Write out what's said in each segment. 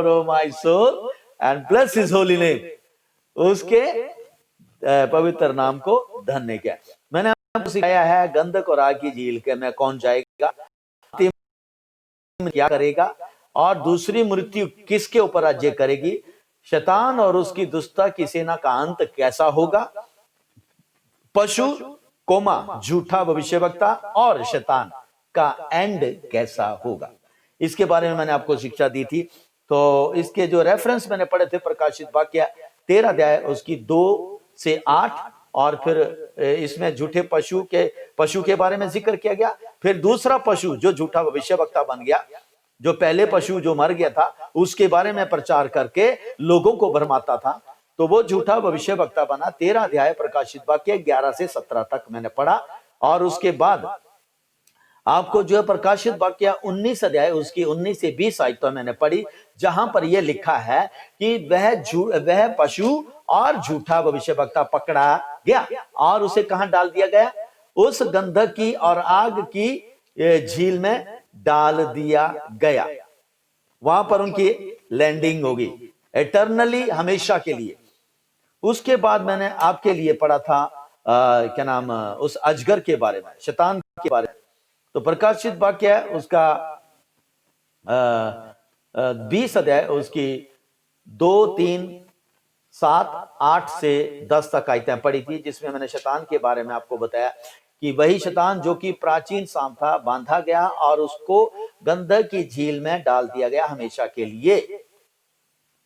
Overflow my soul and bless his holy name. उसके पवित्र नाम को धन्य किया। मैंने आपको सिखाया है गंधक और आग की झील के में कौन जाएगा, क्या करेगा, और दूसरी मृत्यु किसके ऊपर राज्य करेगी, शैतान और उसकी दुष्टता की सेना का अंत कैसा होगा, पशु कोमा झूठा भविष्यवक्ता और शैतान का एंड कैसा होगा। इसके बारे में मैंने आपको शिक्षा दी थी। तो इसके जो रेफरेंस मैंने पढ़े थे, प्रकाशित वाक्य 13 अध्याय उसकी 2 से 8, और फिर इसमें झूठे पशु के बारे में जिक्र किया गया। फिर दूसरा पशु जो झूठा भविष्यवक्ता बन गया, जो पहले पशु जो मर गया था उसके बारे में प्रचार करके लोगों को भरमाता था, तो वो झूठा भविष्यवक्ता बना। 13 अध्याय प्रकाशित वाक्य 11 से 17 तक मैंने पढ़ा। और उसके बाद आपको जो है प्रकाशित वाक्य 19 अध्याय उसकी 19 से 20 आयतें मैंने पढ़ी, जहां पर यह लिखा है कि वह पशु और झूठा भविष्यवक्ता पकड़ा गया और उसे कहां डाल दिया गया, उस गंधक की और आग की झील में डाल दिया गया। वहां पर उनकी लैंडिंग होगी एटर्नली, हमेशा के लिए। उसके बाद मैंने आपके लिए पढ़ा था क्या नाम, उस अजगर के बारे में, शैतान के बारे में। तो प्रकाशित वाक्य उसका 20 अध्याय उसकी 2, 3, 7, 8 से 10 तक आयतें पढ़ी थी, जिसमें मैंने शैतान के बारे में आपको बताया कि वही शैतान जो कि प्राचीन सांप था बांधा गया और उसको गंधक की झील में डाल दिया गया हमेशा के लिए।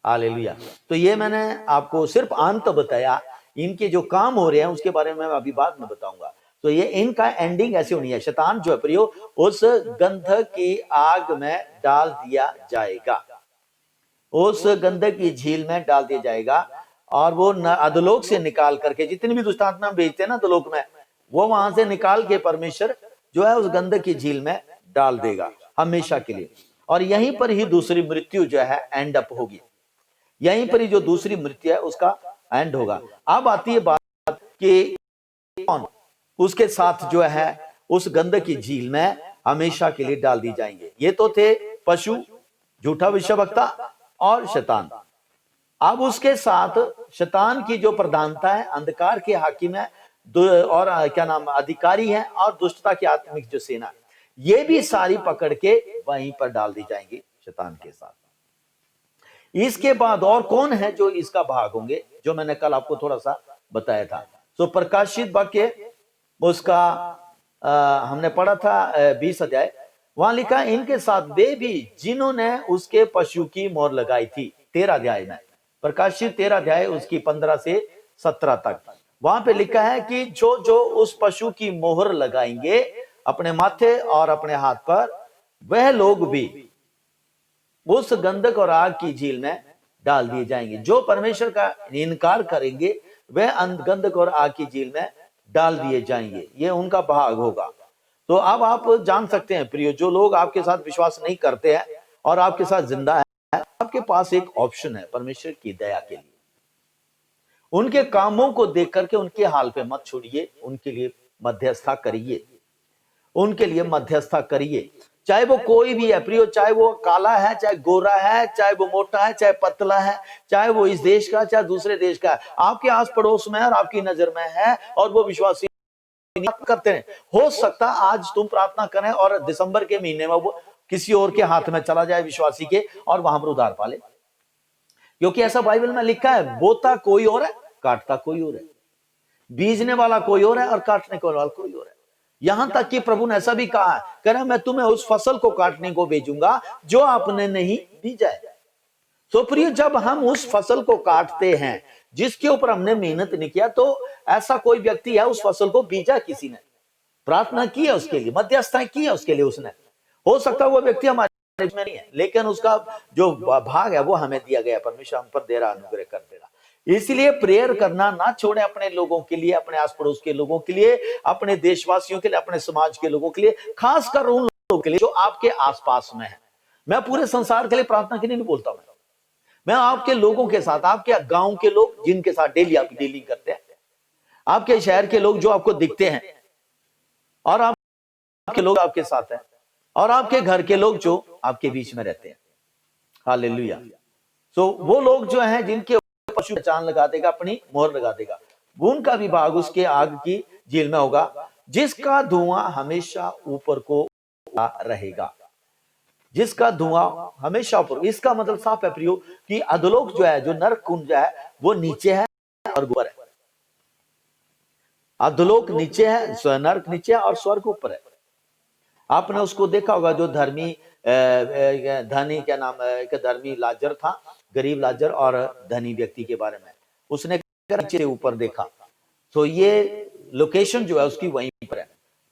हालेलुया। तो ये मैंने आपको सिर्फ अंत बताया, इनके जो काम हो रहे हैं उसके बारे में मैं अभी बाद में बताऊंगा। तो ये इनका एंडिंग ऐसे होनी है, शैतान जो है प्रियो उस गंधक की आग में डाल दिया जाएगा, उस गंधक की झील में डाल दिया जाएगा। और वो अधोलोक से निकाल करके जितनी भी दुष्ट आत्मा भेजते हैं ना अधोलोक में, वो वहां से निकाल के परमेश्वर जो है उस गंधक की झील में डाल देगा हमेशा के लिए। और यहीं पर ही दूसरी मृत्यु जो है एंड अप होगी, यहीं पर ही जो दूसरी मृत्यु है उसका एंड होगा। अब आती है बात कि कौन उसके साथ जो है उस गंधक की झील में हमेशा के लिए डाल दी जाएंगे। ये तो थे पशु, झूठा भविष्यवक्ता और शैतान। अब उसके साथ शैतान की जो प्रधानता है, अंधकार के हाकिम है और क्या नाम अधिकारी है, और दुष्टता की आत्मिक जो सेना, ये भी सारी पकड़ के वहीं पर डाल दी जाएंगी शैतान के साथ। इसके बाद और कौन है जो इसका भाग होंगे, जो मैंने कल आपको थोड़ा सा बताया था। तो प्रकाशित वाक्य उसका हमने पढ़ा था 20 अध्याय, वहां लिखा इनके साथ वे भी जिन्होंने उसके पशु की मोहर लगाई थी। 13 अध्याय में, प्रकाशित 13 अध्याय उसकी 15 से 17 तक, वहां पे लिखा है कि जो जो उस पशु की मोहर लगाएंगे अपने माथे और अपने हाथ पर, वह लोग भी उस गंधक और आग की झील में डाल दिए जाएंगे। जो परमेश्वर का इनकार करेंगे वह गंधक और आग की झील में डाल दिए जाएंगे, ये उनका भाग होगा। तो अब आप जान सकते हैं प्रियो, जो लोग आपके साथ विश्वास नहीं करते हैं और आपके साथ जिंदा है, आपके पास एक ऑप्शन है परमेश्वर की दया के लिए। उनके कामों को देख करके उनके हाल पे मत छोड़िए, उनके लिए मध्यस्थता करिए, उनके लिए मध्यस्थता करिए। चाहे वो कोई भी है प्रियो, चाहे वो काला है, चाहे गोरा है, चाहे वो मोटा है, चाहे पतला है, चाहे वो इस देश का चाहे दूसरे देश का है, आपके आस पड़ोस में और आपकी नजर में है और वो विश्वासी करते हैं। हो सकता आज तुम प्रार्थना करें और दिसंबर के महीने में वो किसी और के हाथ में चला जाए विश्वासी के, और वहां पर उधार पाले। क्योंकि ऐसा बाइबल में लिखा है, बोता कोई और है, काटता कोई और है, बीजने वाला कोई और है और काटने वाला कोई और है। यहां तक कि प्रभु ने ऐसा भी कहा है, कह रहा मैं तुम्हें उस फसल को काटने को भेजूंगा जो आपने नहीं बीजा है। तो प्रिय, जब हम उस फसल को काटते हैं जिसके ऊपर हमने मेहनत नहीं किया, तो ऐसा कोई व्यक्ति है उस फसल को बीजा किसी ने, प्रार्थना की है उसके लिए, मध्यस्थता की है उसके लिए उसने। हो सकता है वो व्यक्ति हमारे में नहीं है, लेकिन उसका जो भाग है वो हमें दिया गया, परमेश्वर हम पर दे रहा, अनुग्रह कर दे रहा। इसलिए प्रेयर करना ना छोड़े अपने लोगों के लिए, अपने आस पड़ोस के लोगों के लिए, अपने देशवासियों के लिए, अपने समाज के लोगों के लिए, खासकर उन लोगों के लिए जो आपके आसपास में है। मैं पूरे संसार के लिए प्रार्थना के लिए नहीं बोलता, मैं आपके लोगों के साथ, आपके गांव के लोग जिनके साथ डेली आप डीलिंग करते हैं, आपके शहर के लोग जो आपको दिखते हैं, और आपके लोग आपके साथ हैं, और आपके घर के लोग जो आपके बीच में रहते हैं। हालेलुया। सो वो लोग जो हैं जिनके ऊपर पशु पहचान लगा देगा, अपनी मोहर लगा देगा, उनका भी भाग उसके आग की झील में होगा, जिसका धुआं हमेशा ऊपर को रहेगा, जिसका धुआं हमेशा ऊपर। इसका मतलब साफ है प्रियो कि अधोलोक जो है, जो नरक कुंज है, वो नीचे है और ऊपर है। अधोलोक नीचे है, नरक नीचे है और स्वर्ग ऊपर है। आपने उसको देखा होगा जो धर्मी धनी, क्या नाम है, एक धर्मी लाजर था, गरीब लाजर और धनी व्यक्ति के बारे में उसने नीचे ऊपर देखा। तो ये लोकेशन जो है उसकी वहीं पर है।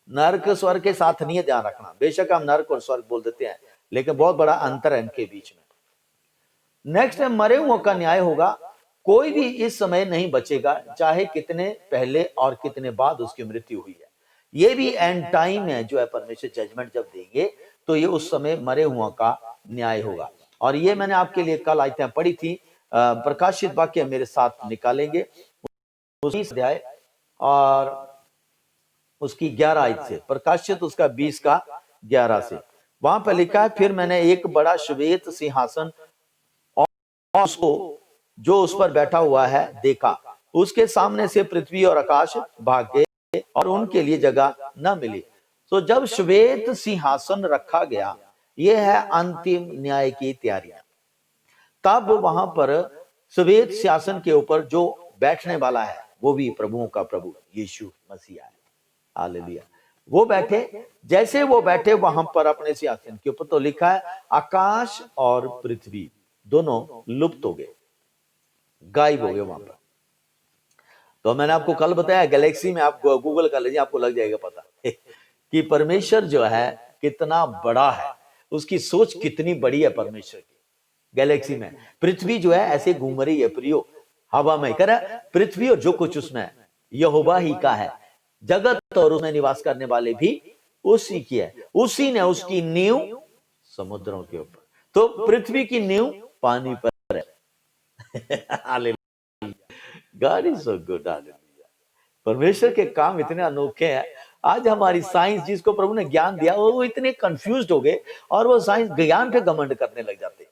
नरक स्वर्ग के साथ नहीं है, ध्यान रखना। बेशक हम नरक और स्वर्ग बोल देते हैं, लेकिन बहुत बड़ा अंतर है इनके बीच में। नेक्स्ट है मरे हुओं का न्याय होगा। कोई भी इस समय नहीं बचेगा, चाहे कितने पहले और कितने बाद उसकी मृत्यु हुई है। ये भी एंड टाइम है जो है, परमेश्वर जजमेंट जब देंगे तो ये उस समय मरे हुओं का न्याय होगा। और ये मैंने आपके लिए कल आयतें पढ़ी थी, प्रकाशित वाक्य मेरे साथ निकालेंगे, उसी अध्याय और उसकी 11 आयत से, प्रकाशित उसका 20 का 11 से। वहां पर लिखा है, फिर मैंने एक बड़ा श्वेत सिंहासन और उसको जो उस पर बैठा हुआ है देखा। उसके सामने से पृथ्वी और आकाश भाग गए और उनके लिए जगह न मिली। तो जब श्वेत सिंहासन रखा गया, यह है अंतिम न्याय की तैयारियां। तब वहां पर श्वेत सिंहासन के ऊपर जो बैठने वाला है वो भी प्रभुओं का प्रभु यीशु मसीह है। हालेलुया। वो बैठे, जैसे वो बैठे वहां पर अपने सिंहासन के ऊपर, तो लिखा है आकाश और पृथ्वी दोनों लुप्त हो गए, गायब हो गए वहां पर। तो मैंने आपको कल बताया, गैलेक्सी में आप गूगल कर लीजिए, आपको लग जाएगा पता कि परमेश्वर जो है कितना बड़ा है, उसकी सोच कितनी बड़ी है परमेश्वर की। गैलेक्सी में पृथ्वी जो है ऐसे घूम रही है प्रियो, हवा में। कर पृथ्वी और जो कुछ उसमें यहोवा ही का है, जगत और उसमें निवास करने वाले भी उसी की है। उसी ने उसकी नींव समुद्रों के ऊपर, तो पृथ्वी की नींव पानी पर है। Hallelujah, God is so good. Hallelujah, परमेश्वर के काम इतने अनोखे हैं। आज हमारी साइंस, जिसको प्रभु ने ज्ञान दिया, वो इतने कंफ्यूज्ड हो गए और वो साइंस ज्ञान पे घमंड करने लग जाते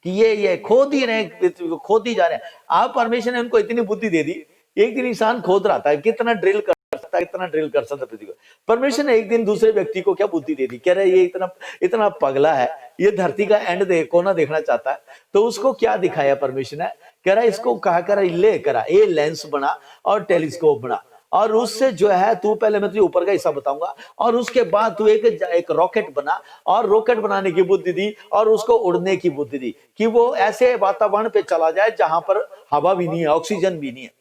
कि ये खोद ही रहे, पृथ्वी को खोद ही जा रहे हैं। आप परमेश्वर ने उनको इतनी बुद्धि दे दी। एक दिन इंसान खोद रहा था, कितना ड्रिल कर सकता है, कितना ड्रिल कर सकता पृथ्वी को। परमेश्वर ने एक दिन दूसरे व्यक्ति को क्या बुद्धि दे दी, कह रहे ये इतना इतना पगला है, ये धरती का एंड कोना देखना चाहता है। तो उसको क्या दिखाया परमेश्वर ने, कह रहा इसको कहा करा ले करा, ये लेंस बना और टेलीस्कोप बना, और उससे जो है तू पहले मैं तुझे ऊपर का हिस्सा बताऊंगा, और उसके बाद तू एक रॉकेट बना, और रॉकेट बनाने की बुद्धि दी और उसको उड़ने की बुद्धि दी कि वो ऐसे वातावरण पे चला जाए जहां पर हवा भी नहीं है, ऑक्सीजन भी नहीं है।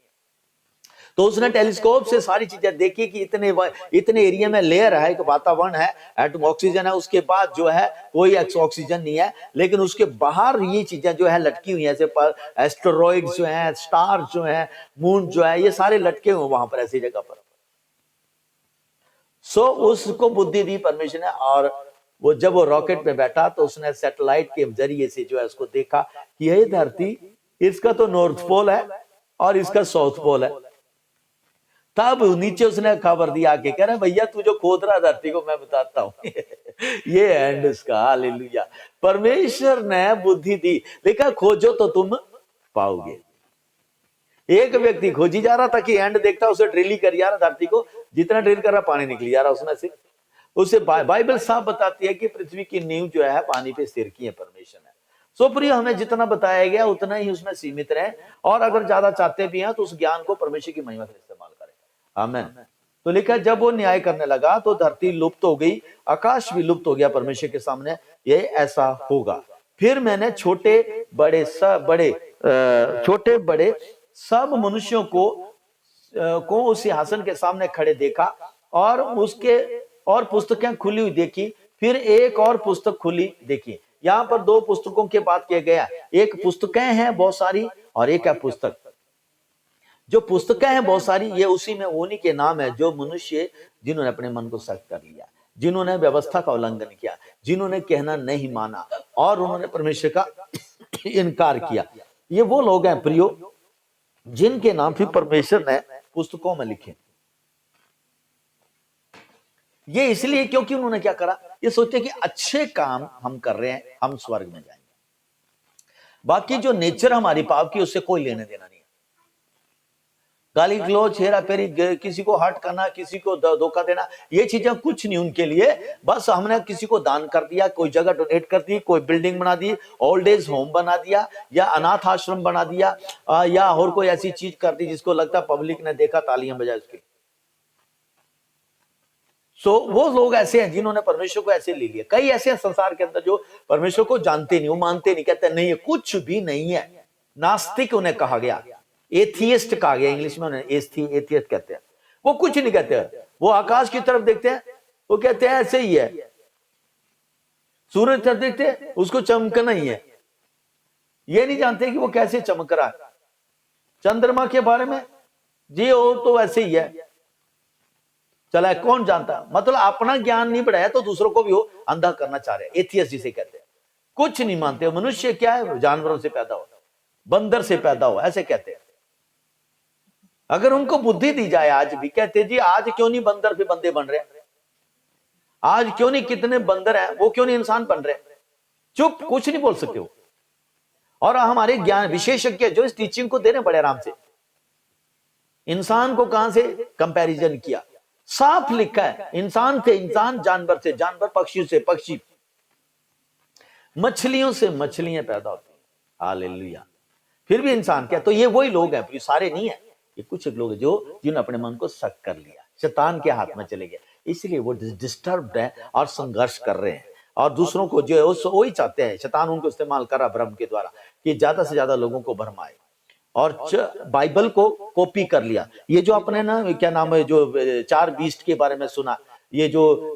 तो उसने टेलीस्कोप से सारी चीजें देखी कि इतने एरिया में लेयर है, एक वातावरण है, एटम ऑक्सीजन है, उसके बाद जो है कोई ऑक्सीजन नहीं है, लेकिन उसके बाहर ये चीजें जो है लटकी हुई है, जैसे एस्टेरॉइड्स जो है, स्टार जो है, मून जो है, ये सारे लटके हुए वहां पर ऐसी जगह पर। सो उसको बुद्धि दी परमेश्वर ने, और वो जब वो रॉकेट में बैठा तो उसने सैटेलाइट के जरिए से जो है उसको देखा कि यही धरती, इसका तो नॉर्थ पोल है और इसका साउथ पोल है। तब नीचे उसने खबर दिया के, कह रहे भैया तू जो खोद रहा धरती को, मैं बताता हूं ये एंड इसका। हालेलुया, परमेश्वर ने बुद्धि दी, देखा खोजो तो तुम पाओगे। एक व्यक्ति खोजी जा रहा था कि एंड देखता, उसे ड्रिल ही कर जा रहा धरती को, जितना ड्रिल कर रहा पानी निकली जा रहा उसमें से। उसे बाइबल साफ बताती है कि पृथ्वी की नींव जो है पानी पे स्थिर की है परमेश्वर ने। सो प्रिय, हमें जितना बताया गया उतना ही उसमें सीमित रहे, और अगर ज्यादा चाहते भी हैं तो उस ज्ञान को परमेश्वर की महिमा के इस्तेमाल करें। आमीन। तो लिखा है जब वो न्याय करने लगा तो धरती लुप्त हो गई, आकाश भी लुप्त हो गया परमेश्वर के सामने, ये ऐसा होगा। फिर मैंने छोटे बड़े सब मनुष्यों को उस सिंहासन के सामने खड़े देखा, और उसके और पुस्तकें खुली हुई देखी। फिर एक और पुस्तक खुली देखी। यहाँ पर दो पुस्तकों की बात किया गया, एक पुस्तकें हैं बहुत सारी और एक है पुस्तक। जो पुस्तकें हैं बहुत सारी, ये उसी में उन्हीं के नाम है जो मनुष्य जिन्होंने अपने मन को सख्त कर लिया, जिन्होंने व्यवस्था का उल्लंघन किया, जिन्होंने कहना नहीं माना और उन्होंने परमेश्वर का इनकार किया। ये वो लोग हैं प्रियो जिनके नाम भी परमेश्वर ने पुस्तकों में लिखे। ये इसलिए क्योंकि उन्होंने क्या करा, ये सोचे कि अच्छे काम हम कर रहे हैं, हम स्वर्ग में जाएंगे। बाकी जो नेचर हमारी पाप की, उससे कोई लेने देना नहीं है। गाली गलौज, हेरा फेरी, किसी को हर्ट करना, किसी को धोखा देना, ये चीजें कुछ नहीं उनके लिए। बस हमने किसी को दान कर दिया, कोई जगह डोनेट कर दी, कोई बिल्डिंग बना दी, ओल्ड एज होम बना दिया, या अनाथ आश्रम बना दिया, या और कोई ऐसी चीज कर दी जिसको लगता पब्लिक ने देखा तालियां बजाए उसकी। वो लोग ऐसे हैं जिन्होंने परमेश्वर को ऐसे ले लिया। कई ऐसे हैं संसार के अंदर जो परमेश्वर को जानते नहीं, वो मानते नहीं, कहते नहीं है, कुछ भी नहीं है। नास्तिक उन्हें कहा गया, एथियस्ट कहा गया, इंग्लिश में उन्हें एथियस्ट कहते हैं। वो कुछ नहीं कहते, वो आकाश की तरफ देखते हैं, वो कहते हैं ऐसे ही है। सूरज तरफ देखते हैं, उसको चमकना ही है, ये नहीं जानते कि वो कैसे चमक रहा है। चंद्रमा के बारे में जी वो तो ऐसे ही है, चला कौन जानता। मतलब अपना ज्ञान नहीं बढ़ाया तो दूसरों को भी वो अंधा करना चाह रहे हैं, एथियस्ट जिसे कहते हैं। कुछ नहीं मानते। मनुष्य क्या है, जानवरों से पैदा हो, बंदर से पैदा हो, ऐसे कहते हैं। अगर उनको बुद्धि दी जाए, आज भी कहते जी आज क्यों नहीं बंदर पे बंदे बन रहे, आज क्यों नहीं कितने बंदर हैं वो क्यों नहीं इंसान बन रहे, चुप, कुछ नहीं बोल सकते हो। और हमारे ज्ञान विशेषज्ञ जो इस टीचिंग को दे रहे बड़े आराम से, इंसान को कहां से कंपैरिजन किया, साफ लिखा है, इंसान से इंसान, जानवर से जानवर, पक्षी से पक्षी, मछलियों से मछलियां पैदा होती हैं। हालेलुया। फिर भी इंसान क्या, तो ये वही लोग हैं, ये सारे नहीं है, ये कुछ लोग जो जिन्होंने अपने मन को सक कर लिया, शैतान के हाथ में चले गए, इसलिए वो डिस्टर्ब्ड है और संघर्ष कर रहे हैं। और दूसरों को जो है वही चाहते हैं, शैतान उनको इस्तेमाल कर रहा भ्रम के द्वारा कि ज्यादा से ज्यादा लोगों को भरमाए। और बाइबल को कॉपी कर लिया। ये जो अपने ना क्या नाम है, जो 4 बीस्ट के बारे में सुना, ये जो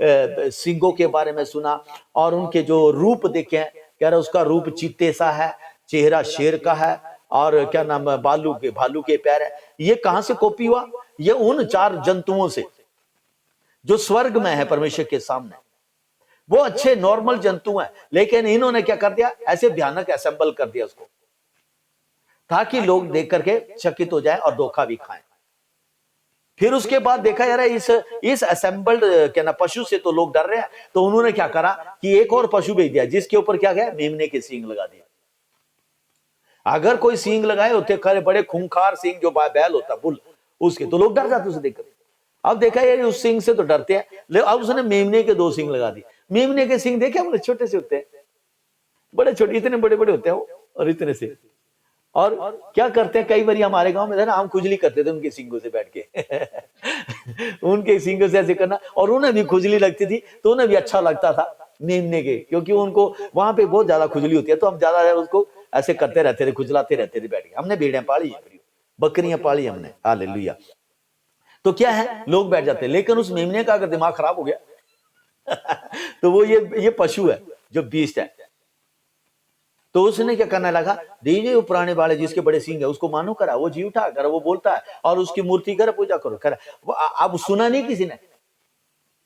सिंगों के बारे में सुना, और उनके जो रूप देखे हैं, कह रहे उसका रूप चीते सा है, चेहरा शेर का है, और क्या नाम है भालू के पैर है। ये कहां से कॉपी हुआ, ये उन 4 जंतुओं से जो स्वर्ग में है परमेश्वर के सामने। वो अच्छे नॉर्मल जंतु हैं, लेकिन इन्होंने क्या कर दिया, ऐसे भयानक असेंबल कर दिया उसको, ताकि लोग देख करके चकित हो जाए और धोखा भी खाएं। फिर उसके बाद देखा यार इस असेंबल्ड क्या ना पशु से तो लोग डर रहे हैं, तो उन्होंने क्या करा कि एक और पशु भेज दिया जिसके ऊपर क्या गया, मेमने के सींग लगा दिया। अगर कोई सींग लगाए होते खरे बड़े खूंखार सींग जो बैल होता बुल, उसके तो लोग डर जाते उसे देखकर। अब देखा यार उस सींग से तो डरते हैं, लेकिन अब उसने मेमने के 2 सींग लगा दिए। मेमने के सींग देखे बड़े छोटे से होते हैं, बड़े छोटे, इतने बड़े बड़े होते हैं वो, और इतने से। और क्या करते हैं, कई बार हमारे गांव में ना हम खुजली करते थे उनके सींगों से बैठ के उनके सींगों से ऐसे करना, और उन्हें भी खुजली लगती थी, तो उन्हें भी अच्छा लगता था मेमने के, क्योंकि उनको वहां पे बहुत ज्यादा खुजली होती है, तो हम ज्यादा उसको ऐसे करते रहते थे, खुजलाते रहते थे बैठ के। हमने भेड़ें पाली है, बकरियां पाली हमने, हालेलुया। तो क्या है, लोग बैठ जाते हैं, लेकिन उस मेमने का अगर दिमाग खराब हो गया तो वो ये पशु है जो बीस्ट है, तो उसने क्या करने लगा, दीजिए वो पुराने वाले जिसके बड़े सिंह है उसको मानो करा, वो जी उठा कर वो बोलता है, और उसकी मूर्ति कर पूजा करो कर। अब सुना नहीं किसी ने,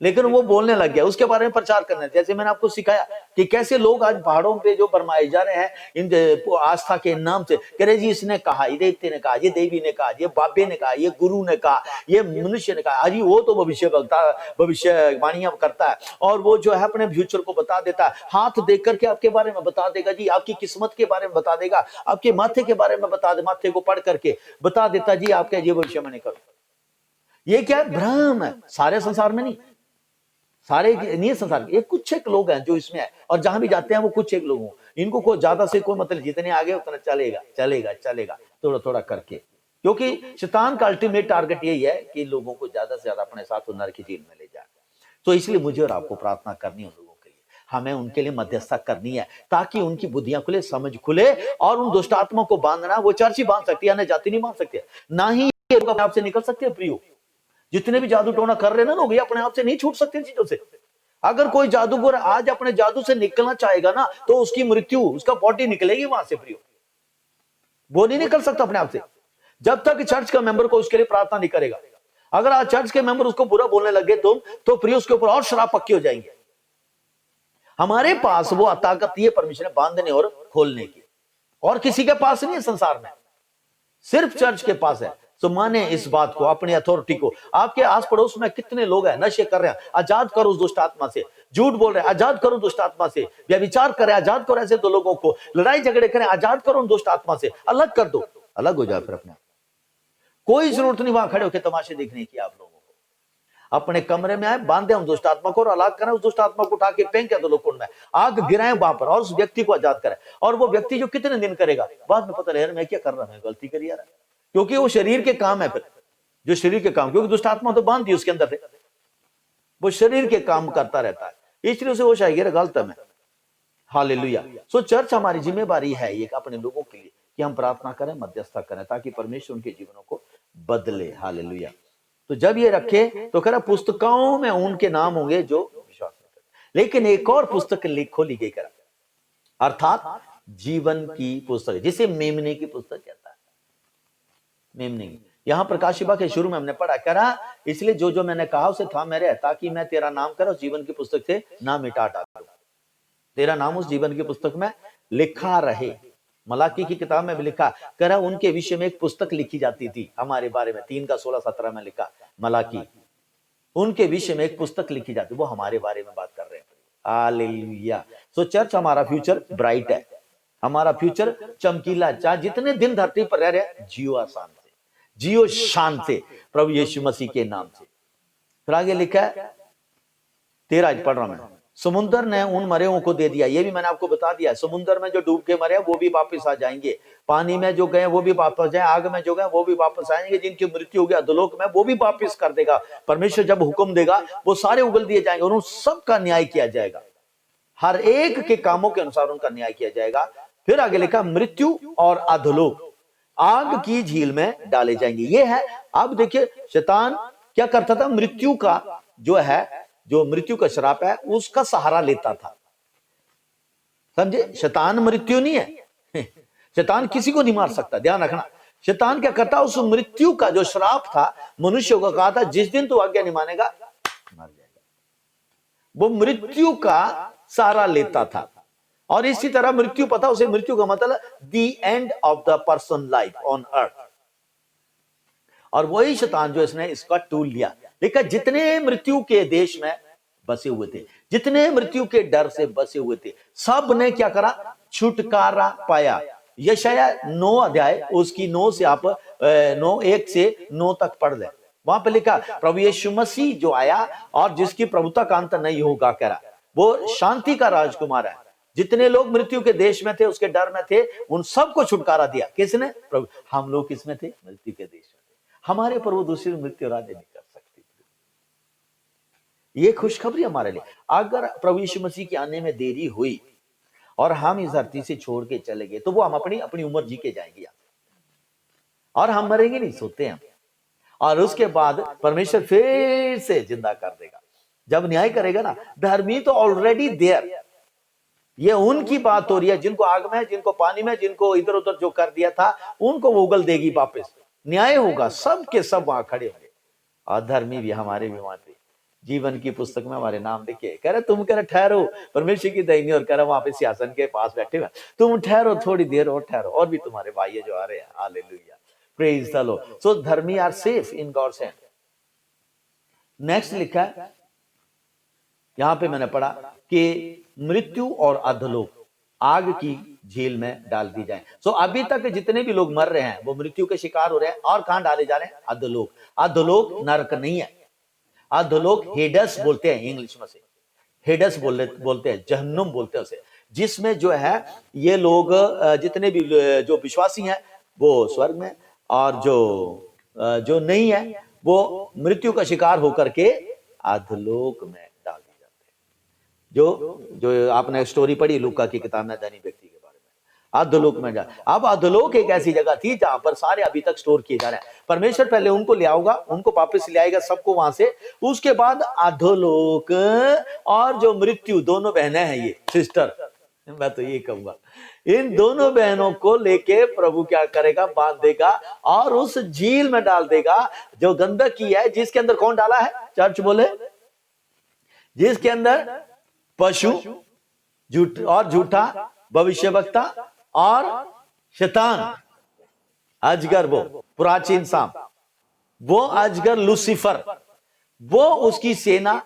लेकिन वो बोलने लग गया, उसके बारे में प्रचार करना। जैसे मैंने आपको सिखाया कि कैसे लोग आज पहाड़ों पे जो बरमाए जा रहे हैं इन आस्था के नाम से, कह रहे जी इसने कहा, ये देवते ने कहा, ये देवी ने कहा, ये बाबे ने कहा, ये गुरु ने कहा, ये मनुष्य ने कहा। अजी वो तो भविष्यवाणियां करता है, और वो जो है अपने फ्यूचर को बता देता है, हाथ देख करके आपके बारे में बता देगा जी, आपकी किस्मत के बारे में बता देगा, आपके माथे के बारे में बता दे, माथे को पढ़ करके बता देता जी आपका ये भविष्यवाणी करो। ये क्या भ्रम है, सारे संसार में नहीं, सारे नहीं संसार, ये कुछ एक लोग हैं जो इसमें है, और जहां भी जाते हैं वो कुछ एक लोग हो, इनको कोई ज्यादा से कोई मतलब, जितने आगे उतना चलेगा चलेगा चलेगा थोड़ा थोड़ा करके, क्योंकि शैतान का अल्टीमेट टारगेट यही है कि लोगों को ज्यादा से ज्यादा अपने साथ नरक की जेल में ले जाए। तो इसलिए मुझे और आपको प्रार्थना करनी है उन लोगों के लिए, हमें उनके लिए मध्यस्थता करनी है, ताकि उनकी बुद्धियां खुले, समझ खुले, और उन दुष्ट आत्मा को बांधना, वो चर्च ही बांध सकती है, ना जाति नहीं बांध सकती, ना ही अपने आप से निकल सकते। प्रियो, जितने भी जादू टोना कर रहे हैं ना लोग, ये अपने आप से नहीं छूट सकते इन चीजों से। अगर कोई जादूगर आज अपने जादू से निकलना चाहेगा ना, तो उसकी मृत्यु, उसका बॉडी निकलेगी वहां से प्रियो, वो नहीं निकल सकता अपने आप से, जब तक चर्च का मेंबर को उसके लिए प्रार्थना नहीं करेगा। अगर आज चर्च के मेंबर उसको बुरा बोलने लगे तो प्रियो उसके ऊपर और शराब पक्की हो जाएंगे। हमारे पास वो ताकत है परमेश्वर ने बांधने और खोलने की, और किसी के पास नहीं है संसार में, सिर्फ चर्च के पास है। तो माने इस बात को, अपनी अथॉरिटी को। आपके आस पड़ोस में कितने लोग हैं नशे कर रहे हैं, आजाद करो उस दुष्ट आत्मा से। झूठ बोल रहे हैं, आजाद करो दुष्ट आत्मा से। व्यभिचार करे, आजाद करो ऐसे दो लोगों को। लड़ाई झगड़े करें, आजाद करो उन दुष्ट आत्मा से, अलग कर दो, अलग हो जाए फिर अपने आप। कोई जरूरत नहीं वहां खड़े होकर तमाशे देखने की। आप लोगों को अपने कमरे में आए, बांधे उस दुष्ट आत्मा को और अलग करें। उस दुष्ट आत्मा को उठा के फेंके दो लोग कुंड में, आग गिराएं वहां पर और उस व्यक्ति को आजाद करें। और वो व्यक्ति जो कितने दिन करेगा, बाद में पता लगे मैं क्या कर रहा हूं, गलती करी यार, क्योंकि वो शरीर के काम है। फिर जो शरीर के काम, क्योंकि दुष्ट आत्मा तो बांध दी उसके अंदर से, वो शरीर के काम करता रहता है, इसलिए उसे होश आएगी गलत में। हालेलुया। सो चर्च हमारी जिम्मेवारी है ये अपने लोगों के लिए कि हम प्रार्थना करें, मध्यस्थता करें, ताकि परमेश्वर उनके जीवनों को बदले। हालेलुया। तो जब ये रखे तो कह रहा पुस्तकों में उनके नाम होंगे जो विश्वास करते। लेकिन एक और पुस्तक खोली गई करा, अर्थात जीवन की पुस्तक, जिसे मेमने की पुस्तक कहता है। मेमने, यहां प्रकाशिका के शुरू में हमने पढ़ा, करा इसलिए जो जो मैंने कहा उसे था मेरे, ताकि मैं तेरा नाम करा उस जीवन की पुस्तक से ना मिटा डालूं। तेरा नाम उस जीवन की पुस्तक में लिखा रहे। मलाकी की किताब में भी लिखा, करा उनके विषय में एक पुस्तक लिखी जाती थी हमारे बारे में, 3:16-17 में लिखा मलाकी, उनके विषय में एक पुस्तक लिखी जाती, वो हमारे बारे में बात कर रहे हैं। हालेलुया। सो चर्च हमारा फ्यूचर ब्राइट है, हमारा फ्यूचर चमकीला। चाहे जितने दिन धरती पर रह रहे, जियो आसान से, जियो शान से, प्रभु यीशु मसीह के नाम से। फिर आगे लिखा है 13 पढ़ रहा मैं, समुद्र ने उन मरे को दे दिया। ये भी मैंने आपको बता दिया, समुद्र में जो डूब के मरे वो भी वापस आ जाएंगे, पानी में जो गए वो भी वापस जाए, आग में जो गए वो भी वापस आएंगे, जिनकी मृत्यु हो गया अधोलोक में वो भी वापस कर देगा। परमेश्वर जब हुक्म देगा वो सारे उगल दिए जाएंगे और उन सबका न्याय किया जाएगा, हर एक के कामों के अनुसार उनका न्याय किया जाएगा। फिर आगे लिखा मृत्यु और अधोलोक आग की झील में डाले जाएंगे। ये है, अब देखिए शैतान क्या करता था, मृत्यु का जो है, जो मृत्यु का श्राप है उसका सहारा लेता था। समझे, शैतान मृत्यु नहीं है, शैतान किसी को नहीं मार सकता, ध्यान रखना। शैतान क्या करता, उस मृत्यु का जो श्राप था मनुष्य को कहा था, जिस दिन तू आज्ञा नहीं मानेगा मर जाएगा, वो मृत्यु का सहारा लेता था। और इसी तरह मृत्यु पता, उसे मृत्यु का मतलब the end of the person life on earth. और वही शैतान जो इसने इसका टूल लिया, देखा जितने मृत्यु के देश में बसे हुए थे, जितने मृत्यु के डर से बसे हुए थे, सब ने क्या करा, छुटकारा पाया। यशाया 9 अध्याय उसकी 9 से आप 1 से 9 तक पढ़ ले, वहां पे लिखा प्रभु यीशु मसीह जो आया और जिसकी प्रभुता का अंत नहीं होगा, कह रहा वो शांति का राजकुमार है। जितने लोग मृत्यु के देश में थे, उसके डर में थे, उन सबको छुटकारा दिया। किसने? प्रभु। हम लोग किसमें थे? मृत्यु के देश में। हमारे पर वो दूसरी मृत्यु राज्य नहीं कर सकती। ये खुशखबरी हमारे लिए। अगर प्रभु यीशु मसीह के आने में देरी हुई और हम इस धरती से छोड़ के चले गए, तो वो हम अपनी अपनी उम्र जी के जाएंगे और हम मरेंगे नहीं, सोते हैं। और उसके बाद परमेश्वर फिर से जिंदा कर देगा जब न्याय करेगा ना। धर्मी तो ऑलरेडी देयर, ये उनकी बात हो रही है, जिनको आग में, जिनको पानी में, जिनको इधर उधर जो कर दिया था, उनको वो उगल देगी वापस, न्याय होगा, सब के सब वहां खड़े होंगे। और धर्मी भी, हमारे भी वहां थे, जीवन की पुस्तक में हमारे नाम लिखे। कह रहे तुम, कह रहे ठहरो परमेश्वर की दाहिनी ओर, कह रहे वहां पे सिंहासन के पास बैठे हुए, तुम ठहरो थोड़ी देर और ठहरो, और भी तुम्हारे भाई जो आ रहे हैं। Hallelujah, praise the Lord. So धर्मी are safe in God's hand. Next लिखा है यहां पे, मैंने पढ़ा कि मृत्यु और अधोलोक आग की झील में डाल दी जाए। सो अभी तक जितने भी लोग मर रहे हैं वो मृत्यु के शिकार हो रहे हैं, और कहां डाले जा रहे हैं? अधोलोक। अधोलोक नरक नहीं है, अधोलोक हेडस बोलते हैं इंग्लिश में से, हेडस बोलते हैं, जहन्नुम बोलते हैं उसे, जिसमें जो है ये लोग जितने भी जो विश्वासी हैं वो स्वर्ग में, और जो नहीं है वो मृत्यु का शिकार होकर के अधोलोक में डाल दी जाते हैं। जो आपने स्टोरी पढ़ी लूका की किताब में, धनी व्यक्ति के बारे में, अधोलोक में जा। अब अधोलोक एक ऐसी जगह थी जहां पर सारे अभी तक स्टोर किए जा रहे हैं। परमेश्वर पहले उनको ले आऊंगा, उनको वापस ले आएगा सबको वहां से, उसके बाद अधोलोक और जो मृत्यु, दोनों बहनें हैं ये सिस्टर, मैं तो ये कहूंगा, इन दोनों बहनों को लेके प्रभु क्या करेगा? बांध देगा और उस झील में डाल देगा जो गंदगी है, जिसके अंदर कौन डाला है? चर्च बोले, जिसके अंदर पशु, झूठा भविष्यवक्ता और शैतान, अजगर, वो प्राचीन सांप, वो अजगर लूसीफर, वो उसकी सेना,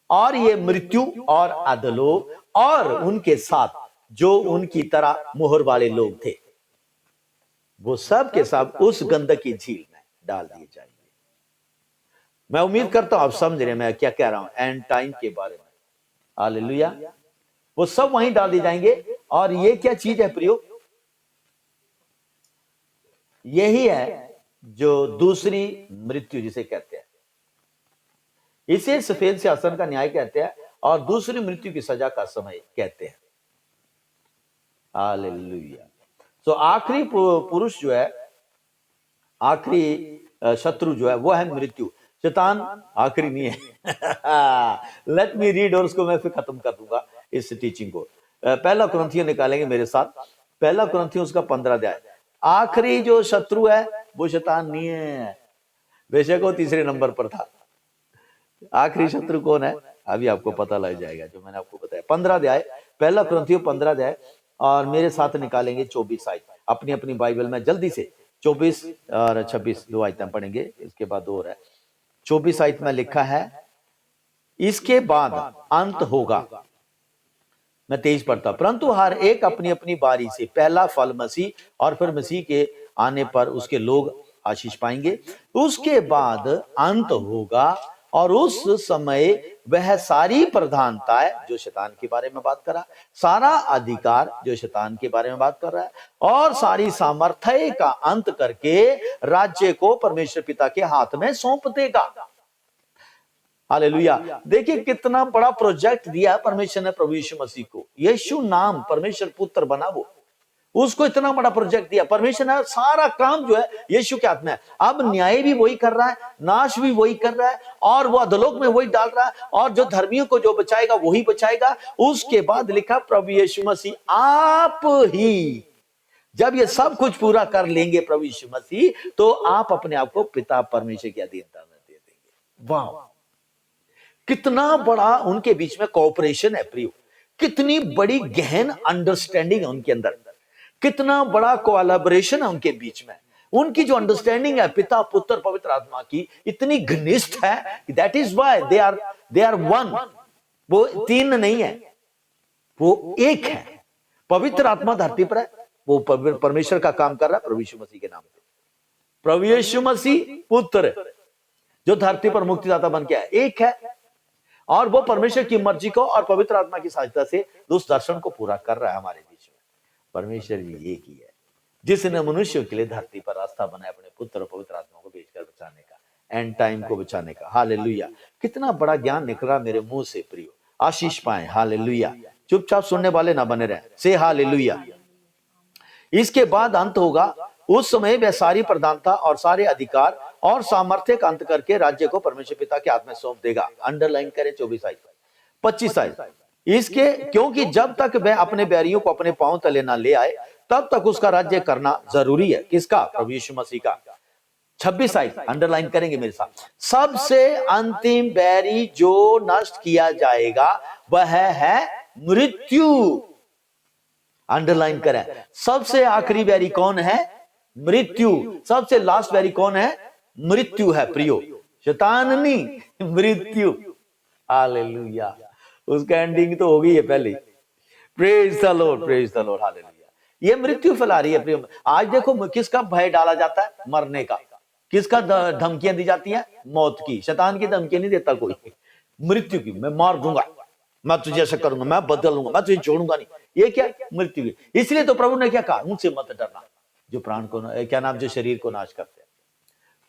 और ये मृत्यु और अधोलोक और उनके साथ जो उनकी तरह मुहर वाले लोग थे, वो सब के सब उस गंदकी झील में डाल दिए जाएंगे। मैं उम्मीद करता हूं आप समझ रहे हैं मैं क्या कह रहा हूं एंड टाइम के बारे में। हालेलुया। वो सब वहीं डाल दिए जाएंगे। और ये क्या चीज है प्रियो? यही है जो दूसरी मृत्यु जिसे कहते हैं। इसे सफेद सिंहासन का न्याय कहते हैं और दूसरी मृत्यु की सजा का समय कहते हैं। हालेलुया। तो आखिरी पुरुष जो है, आखिरी शत्रु जो है वो है मृत्यु। शैतान आखिरी नहीं है। लेट मी रीड और उसको मैं फिर खत्म कर दूंगा इस टीचिंग को। पहला कुरिन्थियों निकालेंगे मेरे साथ, पहला कुरिन्थियों उसका 15 अध्याय। आखिरी जो शत्रु है वो शैतान नहीं है, बेशक वो तीसरे नंबर पर था। आखिरी शत्रु कौन है अभी आपको पता लग जाएगा जो मैंने आपको बताया। 15 अध्याय, पहला कुरिन्थियों 15 अध्याय, और मेरे साथ निकालेंगे 24 आयत अपनी अपनी बाइबल में जल्दी से। 24 और 26 दो आयतें पढ़ेंगे, इसके बाद दो और है। 24 आयत में लिखा है, इसके बाद अंत होगा। मैं 23 पढ़ता, परंतु हर एक अपनी अपनी बारी से पहला फल मसीह, और फिर मसीह के आने पर उसके लोग आशीष पाएंगे। उसके बाद अंत होगा और उस समय वह सारी प्रधानताएं जो शैतान के बारे में बात कर रहा है, सारा अधिकार जो शैतान के बारे में बात कर रहा है, और सारी सामर्थ्य का अंत करके राज्य को परमेश्वर पिता के हाथ में सौंप देगा। हालेलुया। देखिए कितना बड़ा प्रोजेक्ट दिया परमेश्वर ने प्रभु यीशु मसीह को। यीशु नाम परमेश्वर पुत्र बना, वो उसको इतना बड़ा प्रोजेक्ट दिया परमेश्वर ने। सारा काम जो है यीशु के हाथ में है। अब न्याय भी वही कर रहा है, नाश भी वही कर रहा है, और वो अधोलोक में वही डाल रहा है, और जो धर्मियों को जो बचाएगा वही बचाएगा। उसके बाद लिखा प्रभु यीशु मसीह आप ही, जब ये सब कुछ पूरा कर लेंगे प्रभु यीशु मसीह, तो आप अपने आप को पिता परमेश्वर की अधीनता में दे देंगे। वाह, कितना बड़ा उनके बीच में कोऑपरेशन है प्रियो, कितनी बड़ी गहन अंडरस्टैंडिंग है उनके अंदर, कितना बड़ा कोलैबोरेशन है उनके बीच में। उनकी जो अंडरस्टैंडिंग है पिता पुत्र पवित्र आत्मा की इतनी घनिष्ठ है, that is why they are one. वो तीन नहीं है, वो एक है। पवित्र आत्मा धरती पर है, वो परमेश्वर का काम कर रहा है प्रभु यीशु मसीह के नाम पे। प्रभु यीशु मसीह पुत्र जो धरती पर मुक्तिदाता बन के आया, एक है, और वो परमेश्वर की मर्जी को और पवित्र आत्मा की सहायता से उस दर्शन को पूरा कर रहा है हमारे बीच में। परमेश्वर जी एक ही है जिसने मनुष्यों के लिए धरती पर रास्ता बनाया अपने पुत्र और पवित्र आत्मा को भेजकर बचाने का, एंड टाइम को बचाने का। हालेलुया। कितना बड़ा ज्ञान निकला मेरे मुंह से प्रियो, आशीष पाए। हालेलुया। चुपचाप सुनने वाले ना बने रहे, से हालेलुया। इसके बाद अंत होगा, उस समय वह सारी प्रधानता और सारे अधिकार और सामर्थ्य का अंत करके राज्य को परमेश्वर पिता के हाथ में सौंप देगा। अंडरलाइन करें 24 आयत, 25 आयत। इसके क्योंकि जब तक वह अपने बैरियों को अपने पांव तले ना ले आए तब तक उसका राज्य करना जरूरी है। किसका? प्रभु यीशु मसीह का। 26 आयत अंडरलाइन करेंगे मेरे साथ। सबसे अंतिम बैरी जो नष्ट किया जाएगा वह है मृत्यु। अंडरलाइन करें, सबसे आखिरी बैरी कौन है? मृत्यु। सबसे लास्ट बैरी कौन है? मृत्यु है प्रियो, शैतान नहीं, मृत्यु। हालेलुया। उसका एंडिंग तो हो गई है पहले। Praise the Lord, praise the Lord. Hallelujah. ये मृत्यु फैला रही है प्रियो। आज देखो किसका भय डाला जाता है? मरने का। किसका धमकियां दी जाती हैं? मौत की। शैतान की धमकी नहीं देता कोई, मृत्यु की। मैं मार दूंगा, मैं तुझे ऐसा करूंगा, मैं बदल लूंगा, मैं तुझे छोड़ूंगा नहीं। ये क्या? मृत्यु की। इसलिए तो प्रभु ने क्या कहा? उनसे मत डरना जो प्राण को क्या नाम जो शरीर को नाश करते हैं,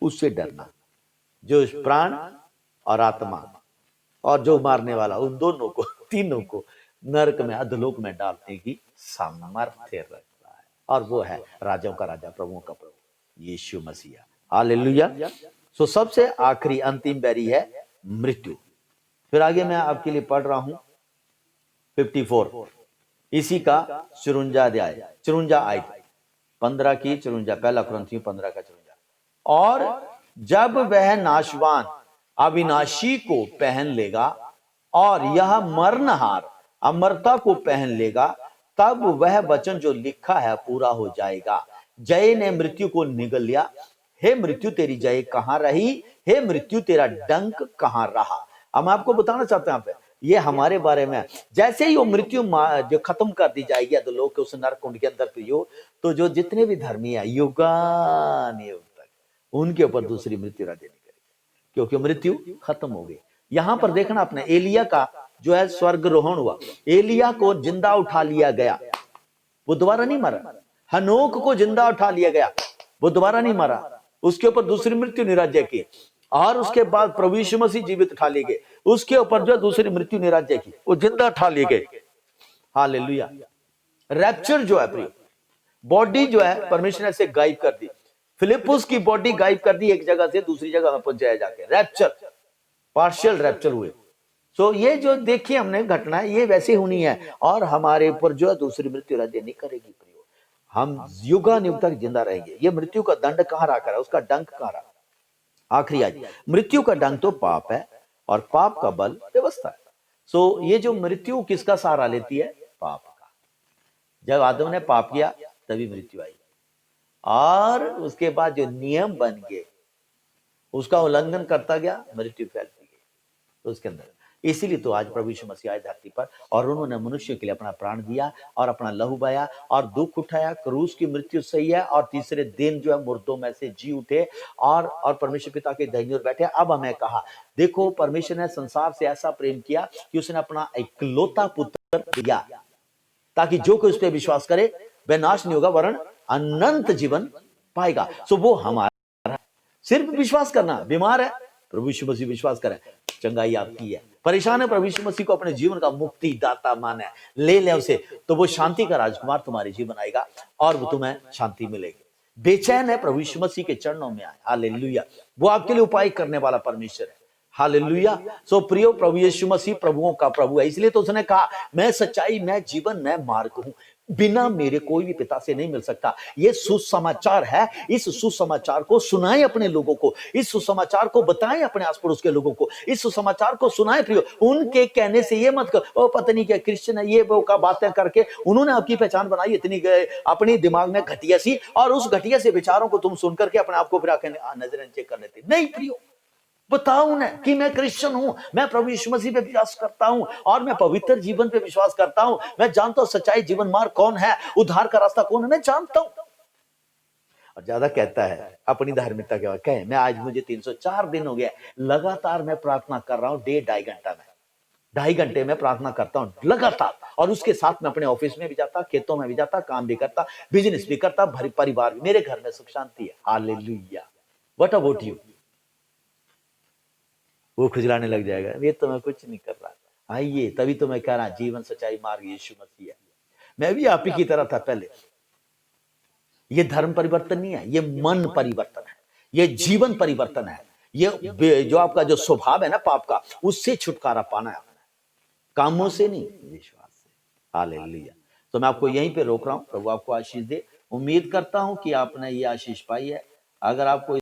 उससे डरना। जो प्राण और आत्मा और जो मारने वाला, उन दोनों को, तीनों को नरक में अधोलोक में डालने की सामर्थ्य रखता है, और वो है राजाओं का राजा प्रभुओं का प्रभु यीशु मसीह। हालेलुया। सो सबसे आखिरी अंतिम बैरी है मृत्यु। फिर आगे मैं आपके लिए पढ़ रहा हूं 54, इसी का 54 अध्याय, 54 आयत, 15 की 54, पहला कुरिन्थियों 15 का 54। और जब वह नाशवान अविनाशी को पहन लेगा और यह मरणहार अमरता को पहन लेगा, तब वह वचन जो लिखा है पूरा हो जाएगा। जय ने मृत्यु को निगल लिया, हे मृत्यु तेरी जय कहाँ रही, हे मृत्यु तेरा डंक कहाँ रहा। अब मैं आपको बताना चाहता हूं, ये हमारे बारे में है। जैसे ही वो मृत्यु जो खत्म कर दी जाएगी अधोलोक के उस नरक कुंड के अंदर प्रियो, तो जो जितने भी धर्मी है युगान युग तक उनके ऊपर दूसरी मृत्यु राज्य नहीं करेगी, क्योंकि मृत्यु खत्म हो गई। यहां पर देखना आपने, एलिया का जो है स्वर्गरोहण हुआ, एलिया को जिंदा उठा लिया गया, वो दोबारा नहीं मरा। हनोक को जिंदा उठा लिया गया, वो दोबारा नहीं मरा, उसके ऊपर दूसरी मृत्यु निराज्य की। और उसके बाद प्रभु यीशु मसीह जीवित उठा लिए गए, उसके ऊपर जो दूसरी मृत्यु निराज्य की, वो जिंदा उठा लिए गए। हालेलुया। रैप्चर जो है प्रिय, बॉडी जो है परमेश्वर ने से गायब कर दी, फिलिपुस की बॉडी गायब कर दी, एक जगह से दूसरी जगह में पहुंचाया जाके, रैप्चर, पार्शियल रैप्चर हुए। सो ये जो देखिए हमने घटना, ये वैसे होनी है, और हमारे ऊपर जो है दूसरी मृत्यु राज्य नहीं करेगी प्रियो, हम युगानुयुग तक जिंदा रहेंगे। ये मृत्यु का दंड कहां रखा है, उसका डंक कहां रहा। आखिरी आज, मृत्यु का डंक तो पाप है, और पाप का बल व्यवस्था है। सो ये जो मृत्यु किसका सहारा लेती है, पाप का। जब आदम ने पाप किया तभी मृत्यु आई, और उसके बाद जो नियम बन गए उसका उल्लंघन करता गया, मृत्यु फैलती गई तो उसके अंदर। इसीलिए तो आज प्रभु यीशु मसीह आए धरती पर, और उन्होंने मनुष्य के लिए अपना प्राण दिया और अपना लहू बहाया और दुख उठाया, क्रूस की मृत्यु सही है, और तीसरे दिन जो है मुर्दों में से जी उठे, और परमेश्वर पिता के दाहिनी ओर बैठे। अब हमें कहा, देखो परमेश्वर ने संसार से ऐसा प्रेम किया कि उसने अपना इकलौता पुत्र दिया, ताकि जो कोई उस पर विश्वास करे वह नाश नहीं होगा वरन अनंत जीवन पाएगा। सो वो हमारा सिर्फ विश्वास करना। बीमार है, प्रभु यीशु मसीह विश्वास करें, चंगाई आपकी है। परेशान है, प्रभु यीशु मसीह को अपने जीवन का मुक्ति दाता माने, ले ले उसे, तो वो शांति का राजकुमार तुम्हारे जीवन आएगा और वो तुम्हें शांति मिलेगी। बेचैन है, प्रभु यीशु मसीह के चरणों में आए। हालेलुया। वो आपके लिए उपाय करने वाला परमेश्वर है। हालेलुया। सो प्रियो, प्रभु यीशु मसीह प्रभुओं का प्रभु है, इसलिए तो उसने कहा, मैं सच्चाई, मैं जीवन, मैं मार्ग हूं, बिना मेरे कोई भी पिता से नहीं मिल सकता। ये सुसमाचार है, इस सुसमाचार को सुनाएं अपने लोगों को, इस सुसमाचार को बताएं अपने आस पड़ोस के लोगों को, इस सुसमाचार को सुनाएं प्रियो। उनके कहने से ये मत करो, ओ पता नहीं क्या क्रिश्चियन है, ये वो का बातें करके उन्होंने आपकी पहचान बनाई इतनी अपनी दिमाग में घटिया सी, और उस घटिया से विचारों को तुम सुन करके अपने आप को फिर नजरअंदाज कर लेते। नहीं प्रियो, बताओ उन्हें कि मैं क्रिश्चियन हूं, मैं प्रभु यीशु मसीह पे विश्वास करता हूं, और मैं पवित्र जीवन पे विश्वास करता हूं। मैं जानता हूं सच्चाई, जीवन मार्ग कौन है, उद्धार का रास्ता कौन है, मैं जानता हूं। और ज्यादा कहता है अपनी धार्मिकता के बाद कहे, मैं आज मुझे 304 दिन हो गया लगातार मैं प्रार्थना कर रहा हूं, 1.5 घंटा में 2.5 घंटे में प्रार्थना करता हूं लगातार, और उसके साथ में अपने ऑफिस में भी जाता, खेतों में भी जाता, काम भी करता, बिजनेस भी करता, परिवार भी, मेरे घर में सुख शांति है। हालेलुया। What about you? वो खुजलाने लग जाएगा, ये तो मैं कुछ नहीं कर रहा। आइए, तभी तो मैं कह रहा, जीवन सच्चाई मार्ग यीशु मसीह है। मैं भी आप ही की तरह था पहले। ये धर्म परिवर्तन नहीं है, ये मन परिवर्तन है, ये जीवन परिवर्तन है। ये जो आपका जो स्वभाव है ना पाप का, उससे छुटकारा पाना है, कामों से नहीं, विश्वास से। हालेलुया। तो मैं आपको यहीं पे रोक रहा हूं। प्रभु आपको आशीष दे। उम्मीद करता हूं कि आपने ये आशीष पाई है। अगर आपको